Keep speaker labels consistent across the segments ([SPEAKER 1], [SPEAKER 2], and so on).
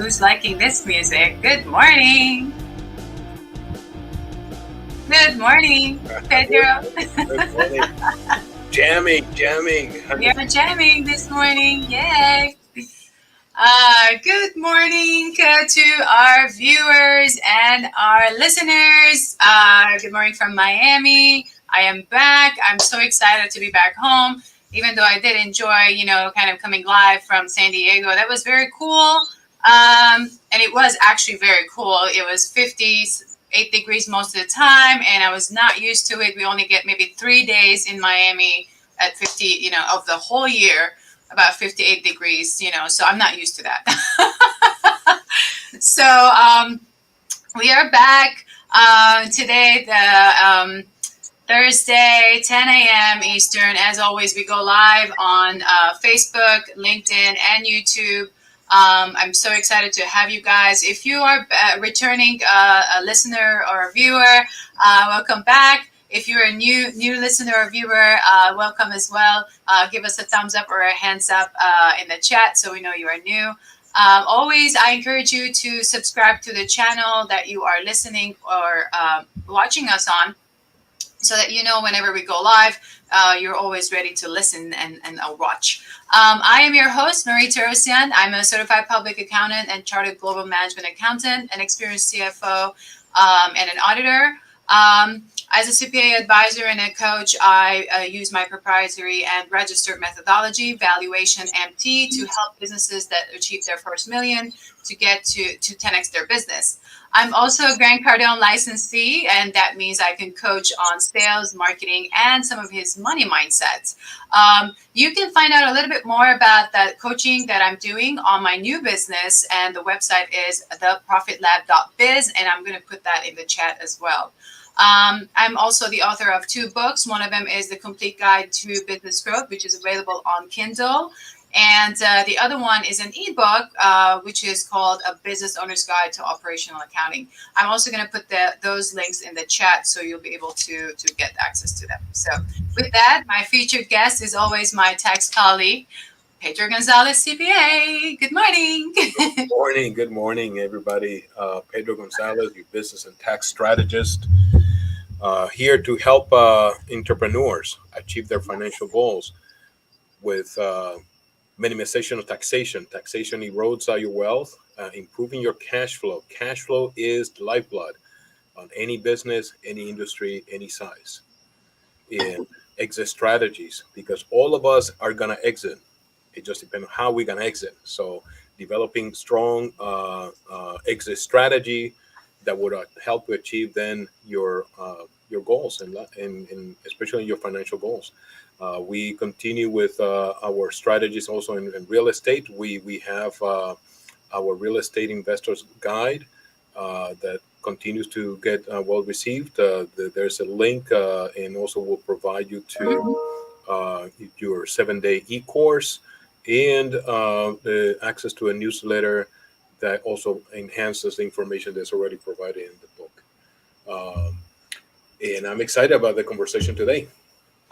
[SPEAKER 1] Who's liking this music? Good morning. Good morning, Pedro.
[SPEAKER 2] Good morning. Jamming.
[SPEAKER 1] You're jamming this morning. Yay. Good morning to our viewers and our listeners. Good morning from Miami. I am back. I'm so excited to be back home, even though I did enjoy, kind of coming live from San Diego. That was very cool. And it was actually very cool. It was 58 degrees most of the time, and I was not used to it. We only get maybe 3 days in Miami at 50, of the whole year, about 58 degrees, so I'm not used to that. So we are back today, the Thursday, 10 a.m. Eastern. As always, we go live on Facebook, LinkedIn, and YouTube. I'm so excited to have you guys. If you are returning a listener or a viewer, welcome back. If you're a new listener or viewer, welcome as well. Give us a thumbs up or a hands up in the chat so we know you are new. Always, I encourage you to subscribe to the channel that you are listening or watching us on, so that you know whenever we go live, you're always ready to listen and watch. I am your host, Marie Torossian. I'm a certified public accountant and chartered global management accountant, an experienced CFO, and an auditor. As a CPA advisor and a coach, I use my proprietary and registered methodology, Valuation MT, to help businesses that achieve their first million to get to 10x their business. I'm also a Grant Cardone licensee, and that means I can coach on sales, marketing, and some of his money mindsets. You can find out a little bit more about that coaching that I'm doing on my new business, and the website is theprofitlab.biz, and I'm going to put that in the chat as well. I'm also the author of 2 books. One of them is The Complete Guide to Business Growth, which is available on Kindle. And the other one is an ebook, which is called A Business Owner's Guide to Operational Accounting. I'm also going to put those links in the chat so you'll be able to get access to them. So with that, my featured guest is always my tax colleague, Pedro Gonzalez, CPA. Good morning.
[SPEAKER 2] Good morning, everybody. Pedro Gonzalez, your business and tax strategist, here to help entrepreneurs achieve their financial goals with minimization of taxation. Taxation erodes your wealth, improving your cash flow. Cash flow is the lifeblood on any business, any industry, any size. And exit strategies, because all of us are going to exit. It just depends on how we're going to exit. So developing strong exit strategy that would help you achieve then your goals and especially your financial goals. We continue with our strategies also in real estate. We have our real estate investors guide that continues to get well received. There's a link, and also we'll provide you to your 7-day e-course and the access to a newsletter that also enhances the information that's already provided in the book. And I'm excited about the conversation today.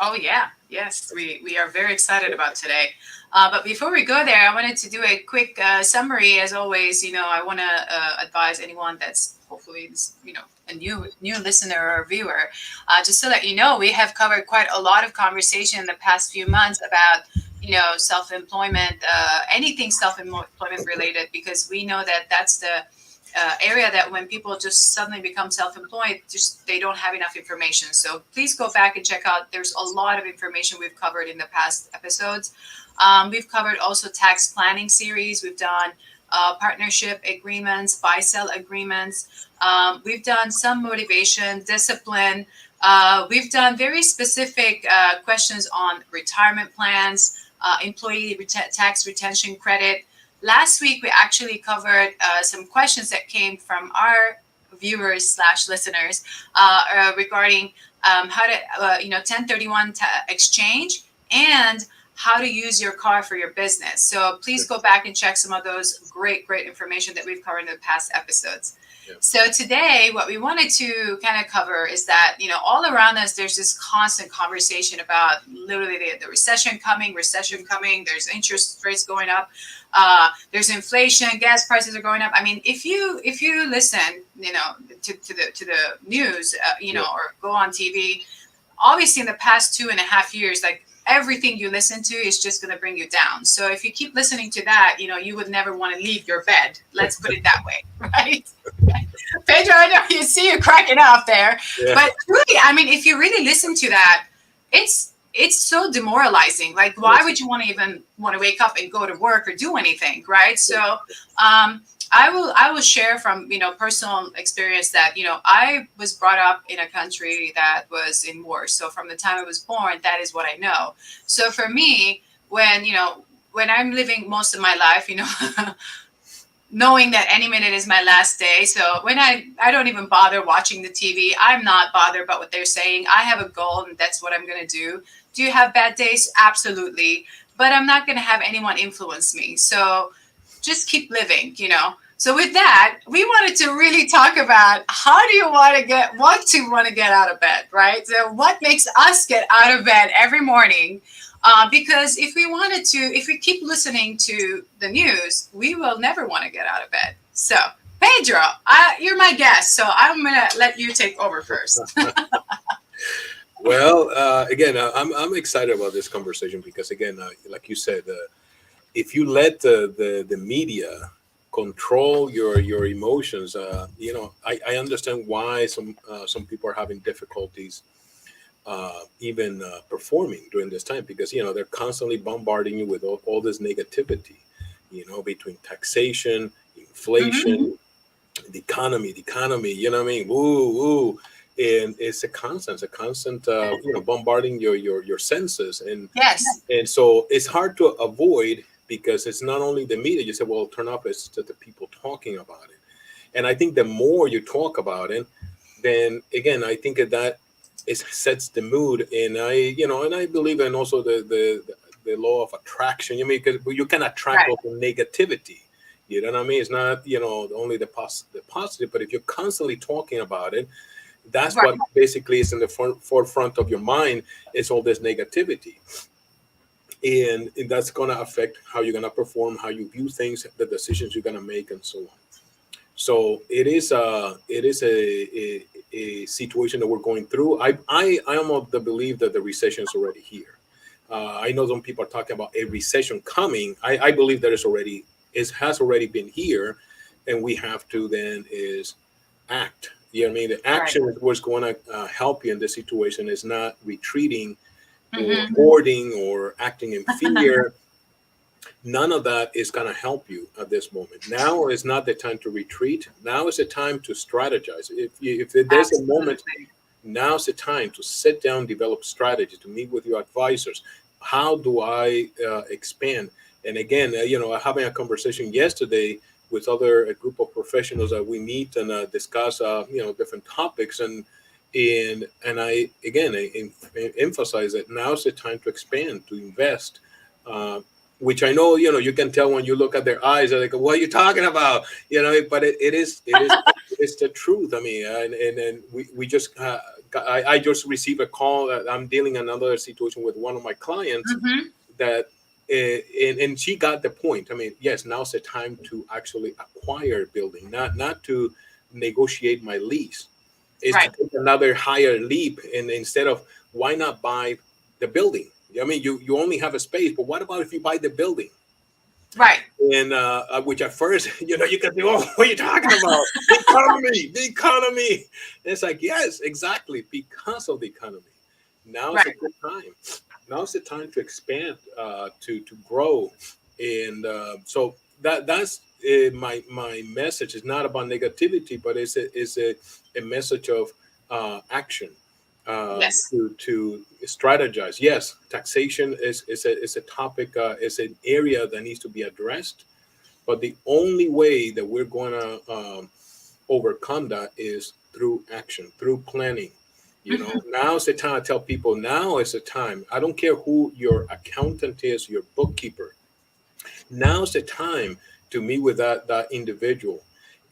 [SPEAKER 1] Oh, yeah. Yes, we are very excited about today. But before we go there, I wanted to do a quick summary. As always, I want to advise anyone that's hopefully, a new listener or viewer, just so that we have covered quite a lot of conversation in the past few months about, self-employment, anything self-employment related, because we know that that's the area that when people just suddenly become self-employed, just they don't have enough information. So please go back and check out. There's a lot of information we've covered in the past episodes. We've covered also tax planning series. We've done partnership agreements, buy-sell agreements. We've done some motivation, discipline. We've done very specific questions on retirement plans, employee tax retention credit. Last week, we actually covered some questions that came from our viewers/listeners regarding how to, 1031 exchange and how to use your car for your business. So please
[SPEAKER 2] Yeah.
[SPEAKER 1] go back and check some of those great information that we've covered in the past episodes.
[SPEAKER 2] Yeah.
[SPEAKER 1] So today, what we wanted to kind of cover is that, all around us, there's this constant conversation about literally the recession coming, there's interest rates going up, there's inflation, gas prices are going up. I mean, if you listen, to the news,
[SPEAKER 2] Yeah.
[SPEAKER 1] or go on TV, obviously in the past 2.5 years, like everything you listen to is just going to bring you down. So if you keep listening to that, you would never want to leave your bed. Let's put it that way, right? Pedro, I know you see you cracking up there,
[SPEAKER 2] Yeah.
[SPEAKER 1] but really, I mean, if you really listen to that, it's so demoralizing. Like, why
[SPEAKER 2] Yes.
[SPEAKER 1] would you want to even want to wake up and go to work or do anything, right? So, I will share from personal experience that I was brought up in a country that was in war. So from the time I was born, that is what I know. So for me, when I'm living most of my life, knowing that any minute is my last day. So when I don't even bother watching the TV. I'm not bothered about what they're saying. I have a goal and that's what I'm going to do. Do you have bad days? Absolutely. But I'm not going to have anyone influence me. So just keep living. So with that, we wanted to really talk about how do you want to get out of bed, right? So what makes us get out of bed every morning? Because if we keep listening to the news, we will never want to get out of bed. So, Pedro, you're my guest, so I'm gonna let you take over first.
[SPEAKER 2] Well, again, I'm excited about this conversation because, again, like you said, if you let the media control your emotions, I understand why some people are having difficulties even performing during this time because they're constantly bombarding you with all this negativity, between taxation,
[SPEAKER 1] Hmm.
[SPEAKER 2] inflation, the economy, you know what I mean? Woo, woo. And it's a constant, bombarding your senses,
[SPEAKER 1] Yes.
[SPEAKER 2] and so it's hard to avoid because it's not only the media. You say, well, turn off. It's to the people talking about it, and I think the more you talk about it, then again, I think that it sets the mood, and I believe in also the law of attraction. You mean because you can attract
[SPEAKER 1] Right.
[SPEAKER 2] also negativity. You know what I mean? It's not only the positive, but if you're constantly talking about it, that's
[SPEAKER 1] Right.
[SPEAKER 2] what basically is in the forefront of your mind. Is all this negativity, and that's going to affect how you're going to perform, how you view things, the decisions you're going to make, and so on. So it is a situation that we're going through. I am of the belief that the recession is already here. I know some people are talking about a recession coming. I believe that it has already been here, and we have to then is act. You know what I mean? The
[SPEAKER 1] Right.
[SPEAKER 2] action is what's going to help you in this situation. Is not retreating or
[SPEAKER 1] Hmm.
[SPEAKER 2] hoarding or acting in fear. None of that is going to help you at this moment. Now is not the time to retreat. Now is the time to strategize. If there's a moment,
[SPEAKER 1] Absolutely.
[SPEAKER 2] now's the time to sit down, develop strategy, to meet with your advisors. How do I expand? And again, having a conversation yesterday with other a group of professionals that we meet and discuss, different topics, and I again emphasize that now's the time to expand, to invest. Uh, which I know, you can tell when you look at their eyes. They're like, "What are you talking about?" But it is the truth. I mean, and we just I just received a call that I'm dealing another situation with one of my clients
[SPEAKER 1] Hmm.
[SPEAKER 2] that and she got the point. I mean, yes, now's the time to actually acquire a building, not to negotiate my lease. Is to
[SPEAKER 1] Right.
[SPEAKER 2] take another higher leap, and instead of why not buy the building? I mean, you only have a space, but what about if you buy the building?
[SPEAKER 1] Right.
[SPEAKER 2] And which at first, you can think, oh, what are you talking about? The economy, the economy. And it's like, yes, exactly, because of the economy. Now is a
[SPEAKER 1] Right.
[SPEAKER 2] good time. Now is the time to expand, to grow, and so that's my message. Is not about negativity, but it's a message of action,
[SPEAKER 1] Yes.
[SPEAKER 2] to strategize. Yes, taxation is a topic, is an area that needs to be addressed, but the only way that we're going to overcome that is through action, through planning.
[SPEAKER 1] Mhm.
[SPEAKER 2] Now's the time. I tell people, now is the time. I don't care who your accountant is, your bookkeeper. Now's the time to meet with that individual,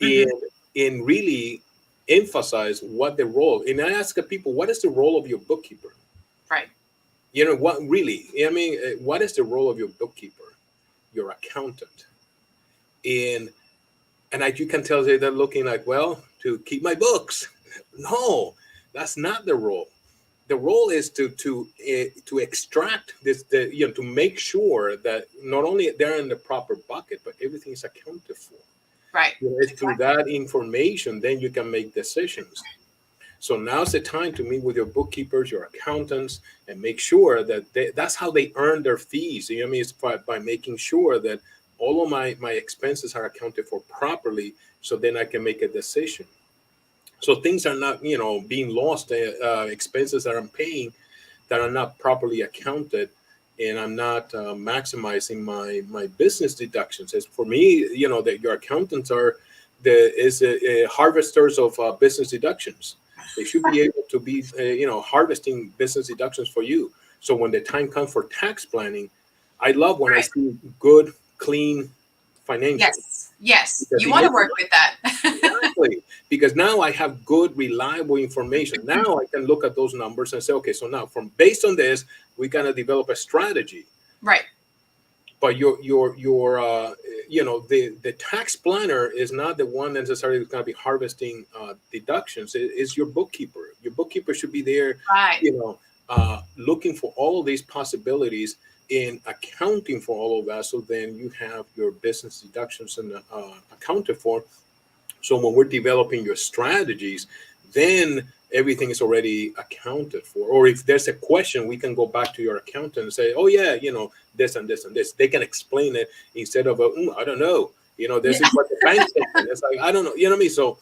[SPEAKER 1] Mhm.
[SPEAKER 2] and really emphasize what the role. And I ask the people, what is the role of your bookkeeper?
[SPEAKER 1] Right.
[SPEAKER 2] What really? I mean, what is the role of your bookkeeper, your accountant? And you can tell they're looking like, well, to keep my books. No, that's not the role. The role is to extract this, to make sure that not only they're in the proper bucket, but everything is accounted for.
[SPEAKER 1] Right.
[SPEAKER 2] It's through
[SPEAKER 1] Exactly.
[SPEAKER 2] that information, then you can make decisions. So now's the time to meet with your bookkeepers, your accountants, and make sure that that's how they earn their fees. You know what I mean? It's by making sure that all of my expenses are accounted for properly, so then I can make a decision. So things are not, being lost, expenses that I'm paying that are not properly accounted, and I'm not maximizing my business deductions. As for me, that your accountants are harvesters of business deductions. They should be able to be harvesting business deductions for you. So when the time comes for tax planning, I love when I
[SPEAKER 1] Right.
[SPEAKER 2] see good, clean financials,
[SPEAKER 1] Yes. Yes.
[SPEAKER 2] because
[SPEAKER 1] You
[SPEAKER 2] it
[SPEAKER 1] want to
[SPEAKER 2] makes it
[SPEAKER 1] work with that.
[SPEAKER 2] exactly, because now I have good, reliable information. Now I can look at those numbers and say, okay, so now from based on this, we gotta develop a strategy.
[SPEAKER 1] Right.
[SPEAKER 2] But your the tax planner is not the one necessarily who's gonna be harvesting deductions. It's your bookkeeper. Your bookkeeper should be there,
[SPEAKER 1] Right.
[SPEAKER 2] looking for all of these possibilities in accounting for all of that. So then you have your business deductions and accounted for. So when we're developing your strategies, then everything is already accounted for. Or if there's a question, we can go back to your accountant and say, "Oh yeah, this and this and this." They can explain it instead of, I don't know. This is
[SPEAKER 1] Yeah.
[SPEAKER 2] what the bank statement. It's like I don't know. You know what I mean? So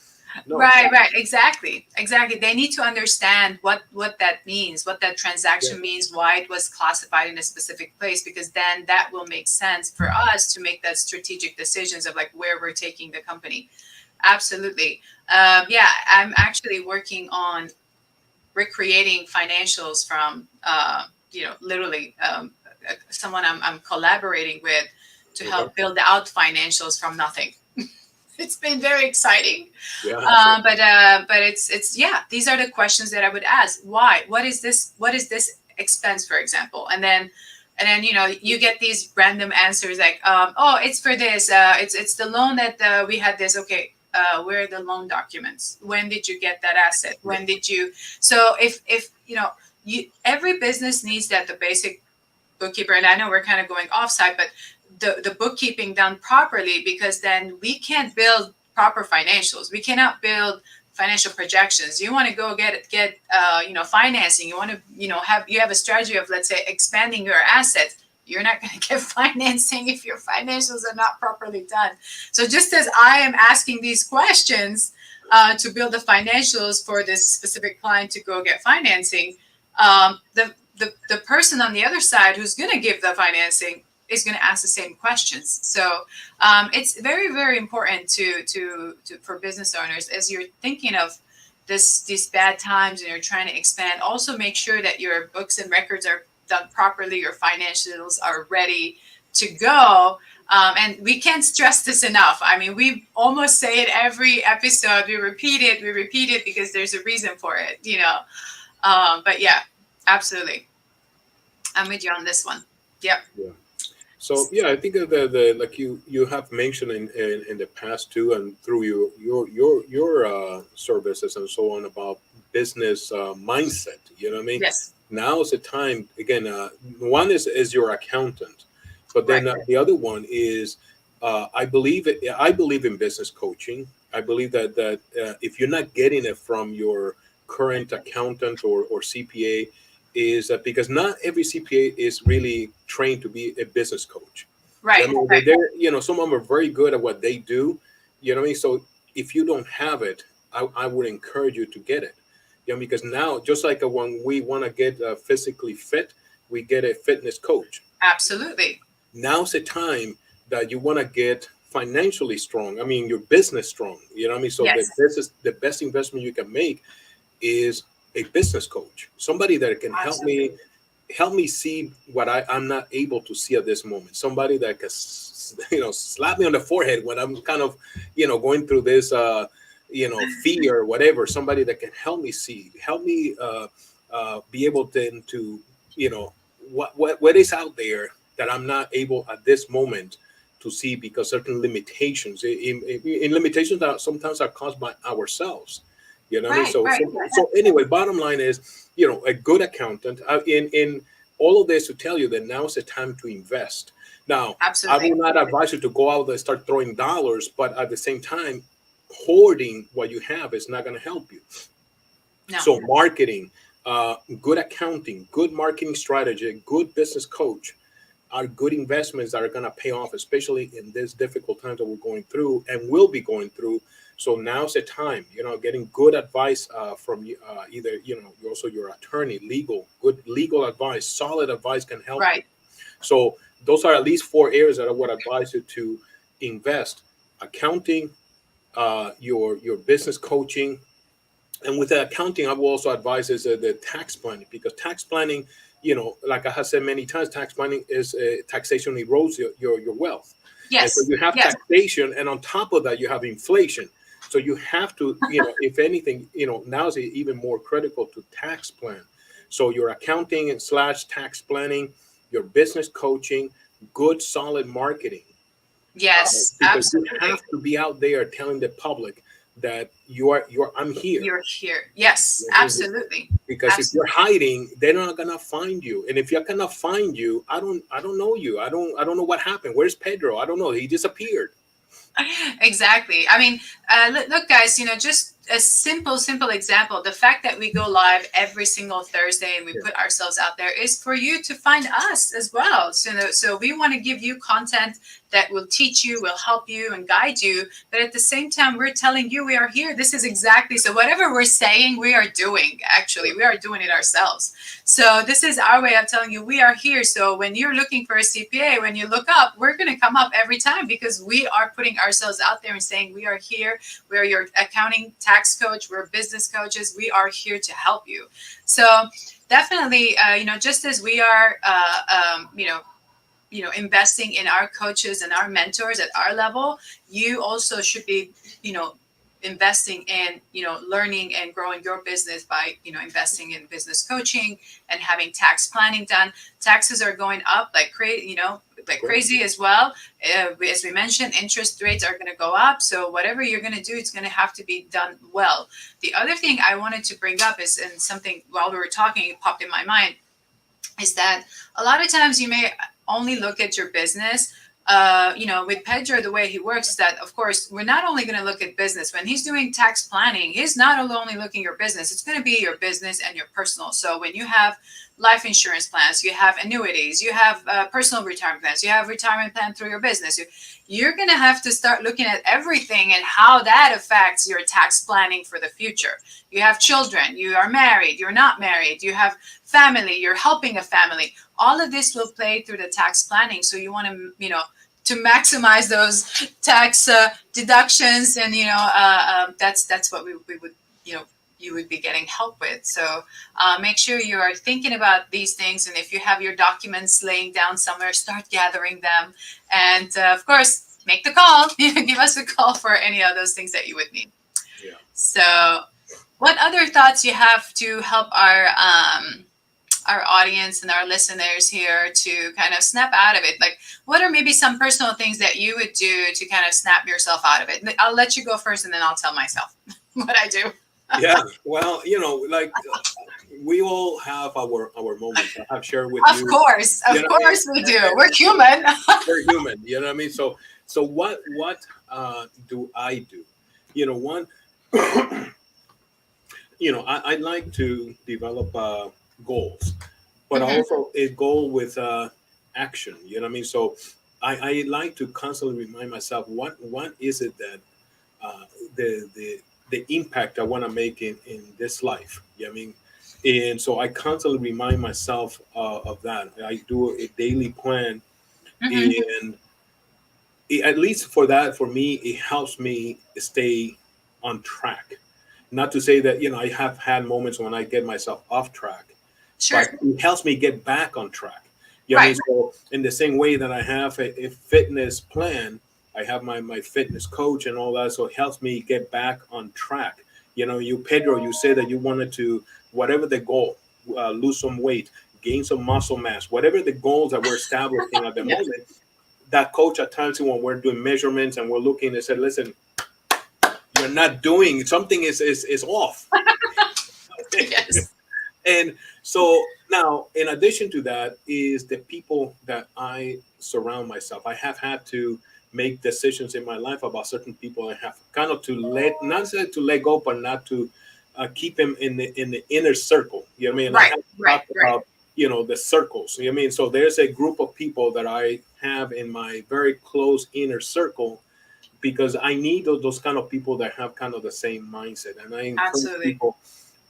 [SPEAKER 2] no,
[SPEAKER 1] Right, right, exactly, exactly. They need to understand what that means, what that
[SPEAKER 2] yeah,
[SPEAKER 1] transaction means, why it was classified in a specific place, because then that will make sense for us to make that strategic decisions of like where we're taking the company. Absolutely. Yeah, I'm actually working on recreating financials from, literally someone I'm collaborating with to
[SPEAKER 2] okay,
[SPEAKER 1] help build out financials from nothing. It's been very exciting.
[SPEAKER 2] yeah, so,
[SPEAKER 1] But it's yeah. These are the questions that I would ask. Why? What is this? What is this expense, for example? And then you get these random answers like, oh, it's for this. It's the loan that we had this. Okay. Where are the loan documents? When did you get that asset?
[SPEAKER 2] yeah,
[SPEAKER 1] When did you? So if you every business needs that the basic bookkeeper, and I know we're kind of going offside, but the bookkeeping done properly, because then we can't build proper financials. We cannot build financial projections. You want to go get financing. You want to have a strategy of, let's say, expanding your assets. You're not going to get financing if your financials are not properly done. So just as I am asking these questions to build the financials for this specific client to go get financing, the person on the other side who's going to give the financing is going to ask the same questions. So it's very, very important to for business owners, as you're thinking of these bad times and you're trying to expand. Also, make sure that your books and records are done properly. Your financials are ready to go. And we can't stress this enough. I mean, we almost say it every episode. We repeat it because there's a reason for it. But yeah, absolutely. I'm with you on this one. Yep.
[SPEAKER 2] yeah. So yeah, I think that the like you have mentioned in the past too, and through your services and so on, about business mindset. You know what I mean?
[SPEAKER 1] Yes.
[SPEAKER 2] Now is the time again. One is your accountant, but
[SPEAKER 1] Right.
[SPEAKER 2] then the other one is I believe in business coaching. I believe that if you're not getting it from your current accountant or CPA, is that because not every CPA is really trained to be a business coach. I
[SPEAKER 1] Right.
[SPEAKER 2] mean,
[SPEAKER 1] Right.
[SPEAKER 2] some of them are very good at what they do. You know what I mean? So if you don't have it, I would encourage you to get it. Because now, just like when we want to get physically fit, we get a fitness coach.
[SPEAKER 1] Absolutely.
[SPEAKER 2] Now's the time that you want to get financially strong. I mean, your business strong. You know what I mean? So
[SPEAKER 1] Yes.
[SPEAKER 2] this is the best investment you can make is a business coach, somebody that can
[SPEAKER 1] Absolutely.
[SPEAKER 2] help me see what I'm not able to see at this moment. Somebody that can, slap me on the forehead when I'm kind of, going through this, fear or whatever. Somebody that can help me see, help me be able to, you know, what is out there that I'm not able at this moment to see because certain limitations, in limitations that sometimes are caused by ourselves. You know what I mean?
[SPEAKER 1] Right,
[SPEAKER 2] So,
[SPEAKER 1] right.
[SPEAKER 2] so anyway, bottom line is, a good accountant. In all of this to tell you that now is the time to invest. Now, I will
[SPEAKER 1] Absolutely.
[SPEAKER 2] not advise you to go out and start throwing dollars, but at the same time, hoarding what you have is not going to help you.
[SPEAKER 1] No.
[SPEAKER 2] So, marketing, good accounting, good marketing strategy, good business coach are good investments that are going to pay off, especially in this difficult times that we're going through and will be going through. So now's the time, getting good advice from either, you also your attorney, good legal advice, solid advice can help you.
[SPEAKER 1] Right.
[SPEAKER 2] So those are at least four areas that I would advise you to invest: accounting, your business coaching, and with the accounting, I will also advise is the tax planning, because tax planning, like I have said many times, tax planning is taxation erodes your wealth, and so
[SPEAKER 1] Yes.
[SPEAKER 2] you have
[SPEAKER 1] Yes.
[SPEAKER 2] taxation, and on top of that, you have inflation. So you have to, if anything, now is even more critical to tax plan. So your accounting and slash tax planning, your business coaching, good solid marketing,
[SPEAKER 1] Yes.
[SPEAKER 2] because you have
[SPEAKER 1] Absolutely.
[SPEAKER 2] to be out there telling the public that you're I'm here.
[SPEAKER 1] You're here. Yes. Absolutely.
[SPEAKER 2] Because if you're
[SPEAKER 1] Absolutely.
[SPEAKER 2] hiding, they're not gonna find you, and if you're gonna find you, I don't know you, I don't know what happened. Where's Pedro? I don't know, he disappeared.
[SPEAKER 1] Exactly. I mean, look, guys, just a simple example. The fact that we go live every single Thursday and we
[SPEAKER 2] Yeah,
[SPEAKER 1] put ourselves out there is for you to find us as well. So we want to give you content that will teach you, will help you, and guide you. But at the same time, we're telling you we are here. This is exactly so. Whatever we're saying, we are doing. Actually, we are doing it ourselves. So this is our way of telling you we are here. So when you're looking for a CPA, when you look up, we're going to come up every time because we are putting ourselves out there and saying we are here. We're your accounting tax coach. We're business coaches. We are here to help you. So definitely, just as we are, investing in our coaches and our mentors at our level, you also should be, you know, investing in, learning and growing your business by, investing in business coaching and having tax planning done. Taxes are going up like crazy, like
[SPEAKER 2] correct.
[SPEAKER 1] crazy as well. As we mentioned, interest rates are going to go up. So whatever you're going to do, it's going to have to be done well. The other thing I wanted to bring up is, and something while we were talking, it popped in my mind, is that a lot of times you may only look at your business. With Pedro, the way he works is that, of course, we're not only going to look at business. When he's doing tax planning, he's not only looking at your business, it's going to be your business and your personal. So when you have life insurance plans, you have annuities, you have personal retirement plans, you have retirement plan through your business, you're going to have to start looking at everything and how that affects your tax planning for the future. You have children, you are married, you're not married, you have family, you're helping a family. All of this will play through the tax planning. So you want to, to maximize those tax deductions, and that's what we would, you would be getting help with. So make sure you are thinking about these things, and if you have your documents laying down somewhere, start gathering them, and of course, make the call. Give us a call for any of those things that you would need.
[SPEAKER 2] Yeah.
[SPEAKER 1] So, what other thoughts you have to help our audience and our listeners here to kind of snap out of it? Like, what are maybe some personal things that you would do to kind of snap yourself out of it? I'll let you go first, and then I'll tell myself what I do.
[SPEAKER 2] Yeah, well, like we all have our moments. I have shared with you,
[SPEAKER 1] Of course we do. We're human.
[SPEAKER 2] we're human. You know what I mean? So what do I do? One, I like to develop goals, but
[SPEAKER 1] Hmm.
[SPEAKER 2] also a goal with action. You know what I mean? So I like to constantly remind myself what is it that uh, the impact I want to make in this life. You know what I mean? And so I constantly remind myself of that. I do a daily plan,
[SPEAKER 1] Hmm.
[SPEAKER 2] and at least for that, for me, it helps me stay on track. Not to say that, I have had moments when I get myself off track, but
[SPEAKER 1] Sure.
[SPEAKER 2] it helps me get back on track. You know what I
[SPEAKER 1] Right.
[SPEAKER 2] mean? So in the same way that I have a fitness plan, I have my fitness coach and all that. So it helps me get back on track. You, Pedro, you said that you wanted to, whatever the goal, lose some weight, gain some muscle mass, whatever the goals that we're establishing at the
[SPEAKER 1] Yeah.
[SPEAKER 2] moment, that coach at times when we're doing measurements and we're looking and said, listen, you're not doing something is off.
[SPEAKER 1] Yes.
[SPEAKER 2] And so now, in addition to that, is the people that I surround myself. I have had to make decisions in my life about certain people. I have kind of to let, not necessarily to let go, but not to keep them in the inner circle. You know what I mean? I
[SPEAKER 1] Right.
[SPEAKER 2] have
[SPEAKER 1] Right.
[SPEAKER 2] talked
[SPEAKER 1] Right.
[SPEAKER 2] about the circles. You know what I mean? So there's a group of people that I have in my very close inner circle because I need those kind of people that have kind of the same mindset, and I encourage
[SPEAKER 1] Absolutely.
[SPEAKER 2] people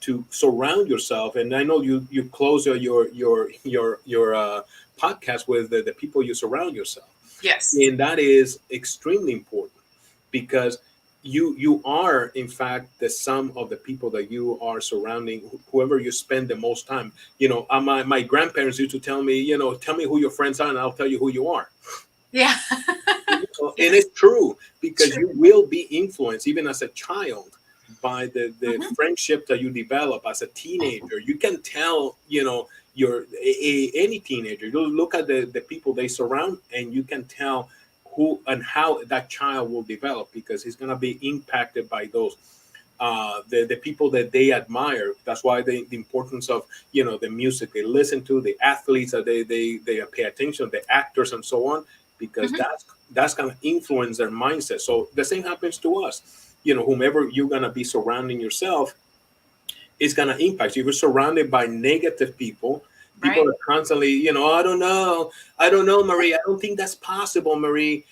[SPEAKER 2] to surround yourself. And I know you close your podcast with the people you surround yourself,
[SPEAKER 1] Yes.
[SPEAKER 2] and that is extremely important because you are in fact the sum of the people that you are surrounding, whoever you spend the most time. My grandparents used to tell me, tell me who your friends are and I'll tell you who you are.
[SPEAKER 1] Yeah.
[SPEAKER 2] And
[SPEAKER 1] Yes.
[SPEAKER 2] it's true because
[SPEAKER 1] True.
[SPEAKER 2] you will be influenced even as a child by the
[SPEAKER 1] Hmm.
[SPEAKER 2] friendship that you develop as a teenager. You can tell, any teenager, you look at the people they surround and you can tell who and how that child will develop because he's going to be impacted by those the people that they admire. That's why the importance of the music they listen to, the athletes that they pay attention, the actors and so on, because
[SPEAKER 1] Hmm.
[SPEAKER 2] that's going to influence their mindset. So the same happens to us. Whomever you're going to be surrounding yourself is going to impact you. If you're surrounded by negative people, people
[SPEAKER 1] Right.
[SPEAKER 2] are constantly, I don't know, Marie. I don't think that's possible, Marie.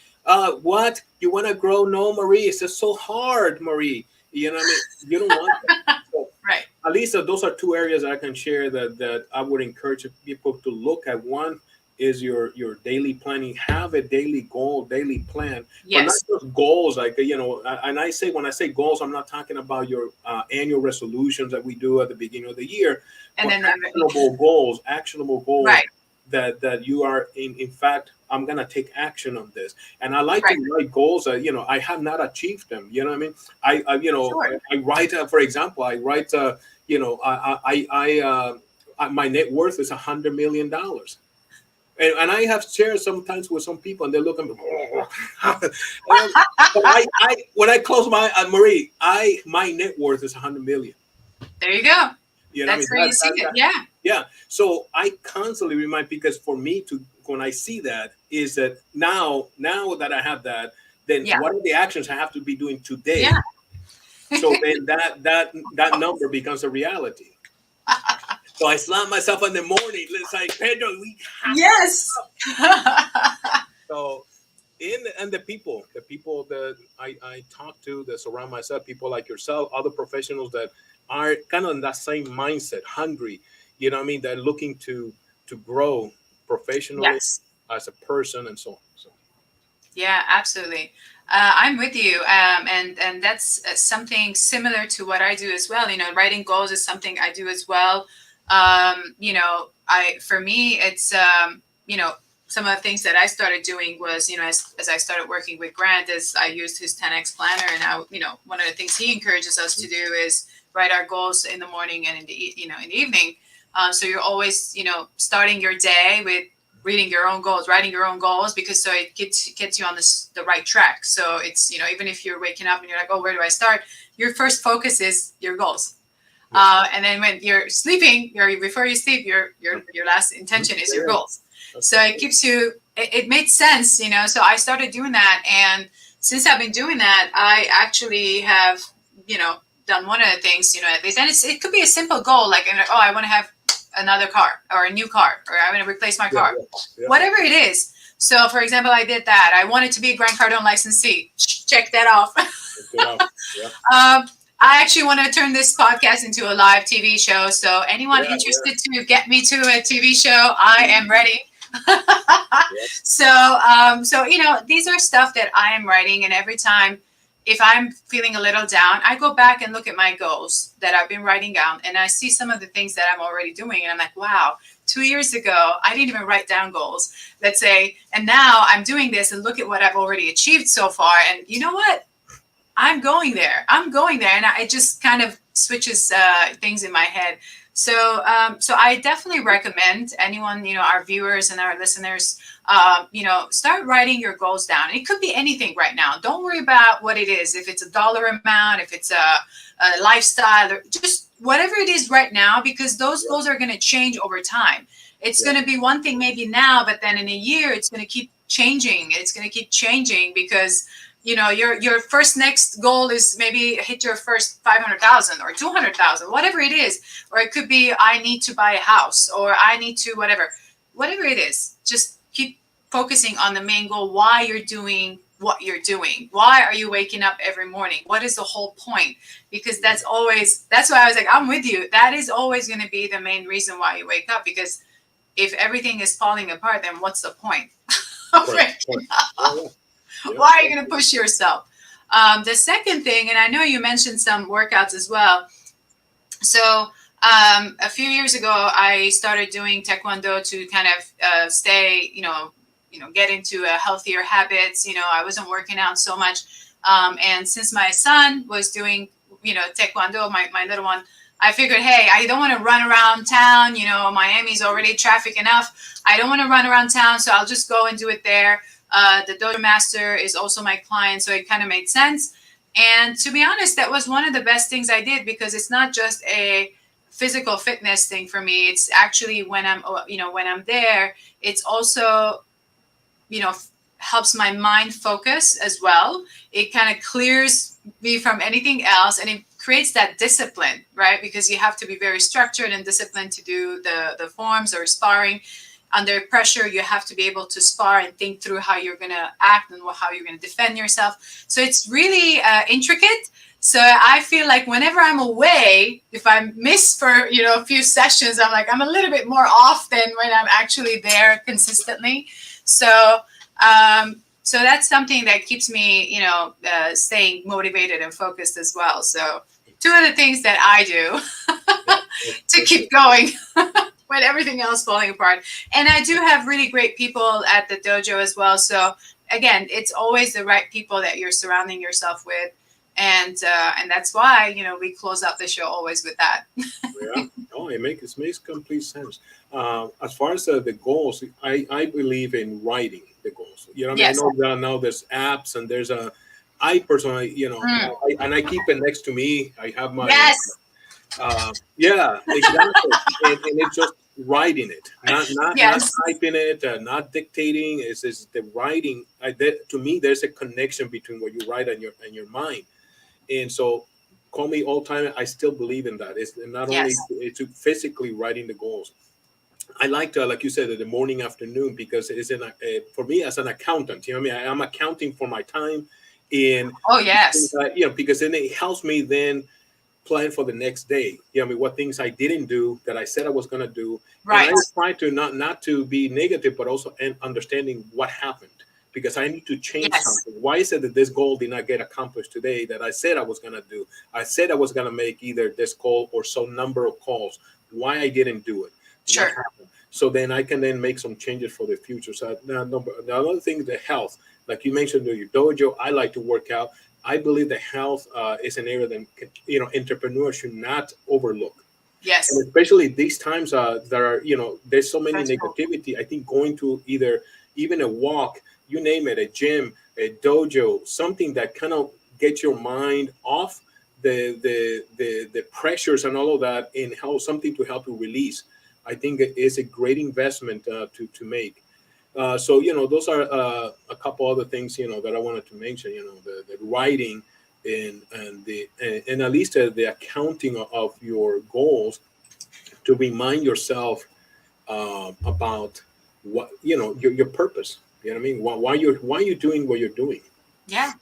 [SPEAKER 2] What you want to grow? No, Marie. It's just so hard, Marie. You know what I mean? You don't want that. So
[SPEAKER 1] Right.
[SPEAKER 2] at least those are two areas that I can share that I would encourage people to look at. One is your daily planning. Have a daily goal, daily plan, but not
[SPEAKER 1] Yes.
[SPEAKER 2] just goals. Like and I say when I say goals, I'm not talking about your annual resolutions that we do at the beginning of the year,
[SPEAKER 1] And
[SPEAKER 2] but
[SPEAKER 1] then
[SPEAKER 2] actionable goals
[SPEAKER 1] right.
[SPEAKER 2] that you are in fact. I'm gonna take action on this, and I like to
[SPEAKER 1] Right.
[SPEAKER 2] write goals that I have not achieved them. You know what I mean?
[SPEAKER 1] Sure.
[SPEAKER 2] I write, for example, I write, my net worth is $100 million. And I have shared sometimes with some people, and they look at me. But I when I close my Marie, my net worth is 100 million.
[SPEAKER 1] There you go.
[SPEAKER 2] You know what I
[SPEAKER 1] That's
[SPEAKER 2] mean?
[SPEAKER 1] where you see it. Yeah.
[SPEAKER 2] Yeah. So I constantly remind because for me to when I see that is that now that I have that, then
[SPEAKER 1] Yeah.
[SPEAKER 2] what are the actions I have to be doing
[SPEAKER 1] Yeah.
[SPEAKER 2] today? So then that number becomes a reality. So I slam myself in the morning. It's like Pedro, we have to.
[SPEAKER 1] Yes.
[SPEAKER 2] So and the people that I talk to that surround myself, people like yourself, other professionals that are kind of in that same mindset, hungry, you know what I mean, they're looking to grow professionally
[SPEAKER 1] Yes.
[SPEAKER 2] as a person and so on. So
[SPEAKER 1] Yeah, absolutely. I'm with you, and that's something similar to what I do as well. Writing goals is something I do as well. I for me, it's some of the things that I started doing was as I started working with Grant, is I used his 10x planner, and now one of the things he encourages us to do is write our goals in the morning and in the in the evening. So you're always starting your day with reading your own goals, writing your own goals, because so it gets you on the right track. So it's even if you're waking up and you're like, oh, where do I start? Your first focus is your goals.
[SPEAKER 2] yeah,
[SPEAKER 1] And then when you're sleeping, before you sleep, your last intention is your
[SPEAKER 2] yeah,
[SPEAKER 1] goals.
[SPEAKER 2] that's
[SPEAKER 1] So it keeps you. It made sense. So I started doing that, and since I've been doing that, I actually have done one of the things at least, and it could be a simple goal like, oh, I want to have another car or a new car, or I want to replace my
[SPEAKER 2] yeah,
[SPEAKER 1] car,
[SPEAKER 2] yeah,
[SPEAKER 1] whatever it is. So, for example, I did that. I wanted to be a Grant Cardone licensee. Check that off.
[SPEAKER 2] yeah, yeah,
[SPEAKER 1] I actually want to turn this podcast into a live TV show. So, anyone
[SPEAKER 2] yeah, yeah,
[SPEAKER 1] interested to get me to a TV show, I am ready.
[SPEAKER 2] yeah,
[SPEAKER 1] So, these are stuff that I am writing, and every time, if I'm feeling a little down, I go back and look at my goals that I've been writing down, and I see some of the things that I'm already doing, and I'm like, wow, 2 years ago I didn't even write down goals, let's say, and now I'm doing this, and look at what I've already achieved so far. And you know what? I'm going there. I'm going there, and it just kind of switches things in my head. So I definitely recommend anyone, our viewers and our listeners, start writing your goals down. It could be anything right now. Don't worry about what it is. If it's a dollar amount, if it's a lifestyle, or just whatever it is right now, because those goals are going to change over time. It's going to be one thing maybe now, but then in a year, it's going to keep changing. It's going to keep changing because your first next goal is maybe hit your first 500,000 or 200,000, whatever it is. Or it could be, I need to buy a house, or I need to whatever it is. Just keep focusing on the main goal, why you're doing what you're doing. Why are you waking up every morning? What is the whole point? Because that's why I was like, I'm with you. That is always going to be the main reason why you wake up, because if everything is falling apart, then what's the point of waking up? Why are you going to push yourself? The second thing, and I know you mentioned some workouts as well. So a few years ago, I started doing Taekwondo to kind of stay, get into healthier habits. I wasn't working out so much. And since my son was doing, Taekwondo, my little one, I figured, hey, I don't want to run around town. Miami's already traffic enough. I don't want to run around town, so I'll just go and do it there. The dojo master is also my client, so it kind of made sense. And to be honest, that was one of the best things I did, because it's not just a physical fitness thing for me. It's actually when I'm there, it's also, helps my mind focus as well. It kind of clears me from anything else, and it creates that discipline, right? Because you have to be very structured and disciplined to do the forms or sparring. Under pressure, you have to be able to spar and think through how you're going to act and how you're going to defend yourself. So it's really intricate. So I feel like whenever I'm away, if I miss for a few sessions, I'm a little bit more off than when I'm actually there consistently. So that's something that keeps me staying motivated and focused as well. So two of the things that I do to keep going when everything else falling apart. And I do have really great people at the dojo as well. So again, it's always the right people that you're surrounding yourself with. And that's why, we close out the show always with that.
[SPEAKER 2] Yeah, no, it makes complete sense. As far as the goals, I believe in writing the goals.
[SPEAKER 1] Yes.
[SPEAKER 2] I know that now there's apps, and I personally, I keep it next to me. I have my,
[SPEAKER 1] yes.
[SPEAKER 2] Yeah, exactly. and it's just writing it, not typing it, not dictating. It's the writing. To me, there's a connection between what you write and your mind. And so, call me old time. I still believe in that. It's not only it's physically writing the goals. I like to, like you said, the morning, afternoon, because it's for me as an accountant. I'm accounting for my time, and
[SPEAKER 1] yes,
[SPEAKER 2] because then it helps me then plan for the next day. What things I didn't do that I said I was going to do.
[SPEAKER 1] Right.
[SPEAKER 2] And I try to not to be negative, but also understanding what happened, because I need to change something. Why is it that this goal did not get accomplished today that I said I was going to do? I said I was going to make either this call or some number of calls. Why I didn't do it?
[SPEAKER 1] Sure.
[SPEAKER 2] What happened? So then I can then make some changes for the future. So the other thing, the health, like you mentioned, your dojo. I like to work out. I believe that health is an area that entrepreneurs should not overlook.
[SPEAKER 1] Yes.
[SPEAKER 2] And especially these times there are there's so many negativity. I think going to even a walk, you name it, a gym, a dojo, something that kind of gets your mind off the pressures and all of that, and something to help you release. I think it is a great investment to make. So those are a couple other things that I wanted to mention. The writing and at least the accounting of your goals, to remind yourself about what your purpose. You know what I mean? Why you're doing what you're doing.
[SPEAKER 1] Yeah.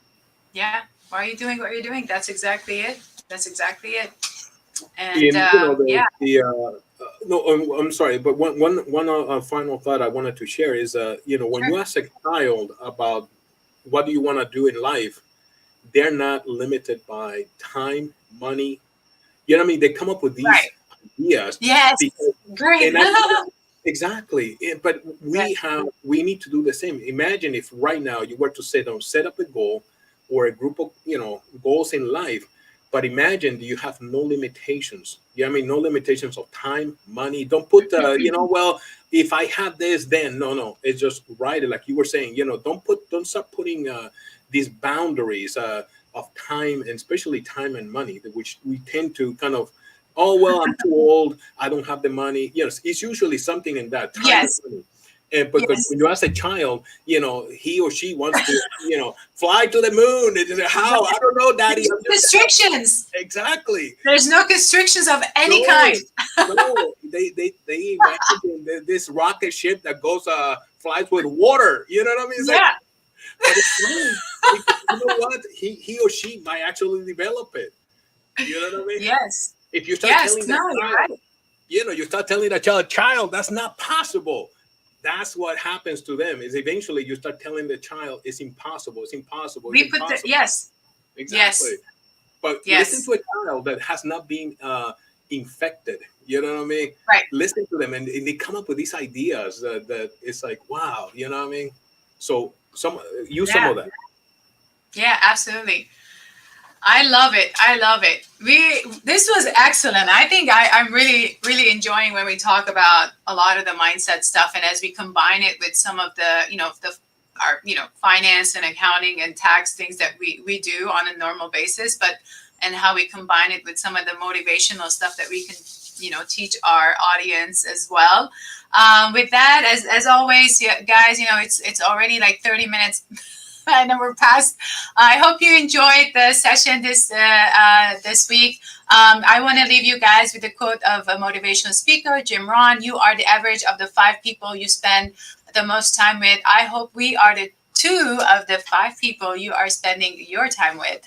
[SPEAKER 1] Why are you doing what you're doing? That's exactly it. And
[SPEAKER 2] no, I'm sorry, but one final thought I wanted to share is when you ask a child about what do you want to do in life, they're not limited by time, money. You know what I mean? They come up with these
[SPEAKER 1] Right.
[SPEAKER 2] ideas
[SPEAKER 1] Yes.
[SPEAKER 2] because,
[SPEAKER 1] Great.
[SPEAKER 2] and I exactly. But
[SPEAKER 1] Yes.
[SPEAKER 2] we need to do the same. Imagine if right now you were to set up a goal or a group of goals in life. But imagine you have no limitations. Yeah, I mean no limitations of time, money. Don't put well, if I have this, then no. It's just right, like you were saying. Don't start putting these boundaries of time, and especially time and money, which we tend to kind of, oh well, I'm too old, I don't have the money. Yes, it's usually something in that time and
[SPEAKER 1] Yes.
[SPEAKER 2] money. And because
[SPEAKER 1] Yes.
[SPEAKER 2] when you ask a child, he or she wants to, fly to the moon. And they say, how? I
[SPEAKER 1] Right.
[SPEAKER 2] don't know, daddy.
[SPEAKER 1] There's
[SPEAKER 2] I'm
[SPEAKER 1] no
[SPEAKER 2] just
[SPEAKER 1] restrictions.
[SPEAKER 2] exactly.
[SPEAKER 1] There's no constrictions of any
[SPEAKER 2] No,
[SPEAKER 1] kind.
[SPEAKER 2] no. They imagine this rocket ship that goes flies with water. You know what I mean? It's like,
[SPEAKER 1] Yeah.
[SPEAKER 2] but it's fine because you know what? He or she might actually develop it. You know what I mean?
[SPEAKER 1] Yes.
[SPEAKER 2] If you start
[SPEAKER 1] Yes.
[SPEAKER 2] telling
[SPEAKER 1] No,
[SPEAKER 2] that
[SPEAKER 1] you're
[SPEAKER 2] child,
[SPEAKER 1] right.
[SPEAKER 2] you start telling that child, that's not possible. That's what happens to them. Is eventually you start telling the child it's impossible, it's impossible, it's
[SPEAKER 1] We put the
[SPEAKER 2] impossible.
[SPEAKER 1] yes.
[SPEAKER 2] Exactly.
[SPEAKER 1] Yes.
[SPEAKER 2] But listen
[SPEAKER 1] Yes.
[SPEAKER 2] to a child that has not been infected. You know what I mean?
[SPEAKER 1] Right.
[SPEAKER 2] Listen to them, and they come up with these ideas that it's like, wow. You know what I mean? So use some
[SPEAKER 1] Yeah.
[SPEAKER 2] of that.
[SPEAKER 1] Yeah, absolutely. I love it. I love it. This was excellent. I think I'm really, really enjoying when we talk about a lot of the mindset stuff, and as we combine it with some of the, our, finance and accounting and tax things that we do on a normal basis, but and how we combine it with some of the motivational stuff that we can, teach our audience as well. With that, as always, yeah, guys, it's already like 30 minutes. I know we're past. I hope you enjoyed the session this week. I want to leave you guys with a quote of a motivational speaker, Jim Rohn. You are the average of the 5 people you spend the most time with. I hope we are the 2 of the 5 people you are spending your time with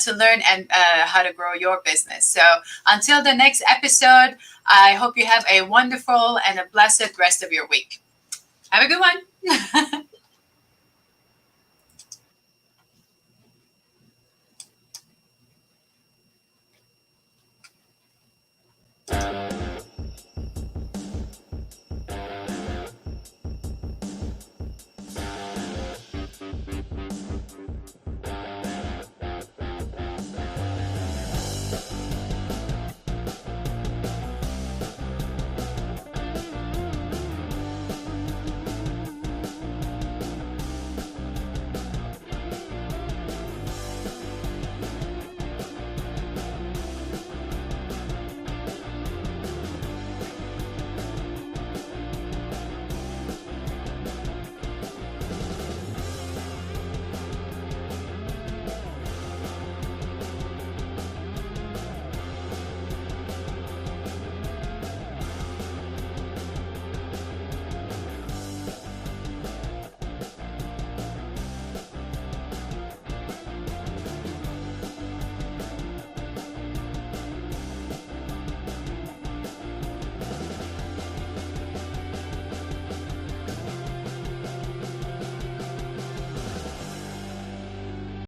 [SPEAKER 1] to learn and how to grow your business. So until the next episode, I hope you have a wonderful and a blessed rest of your week. Have a good one.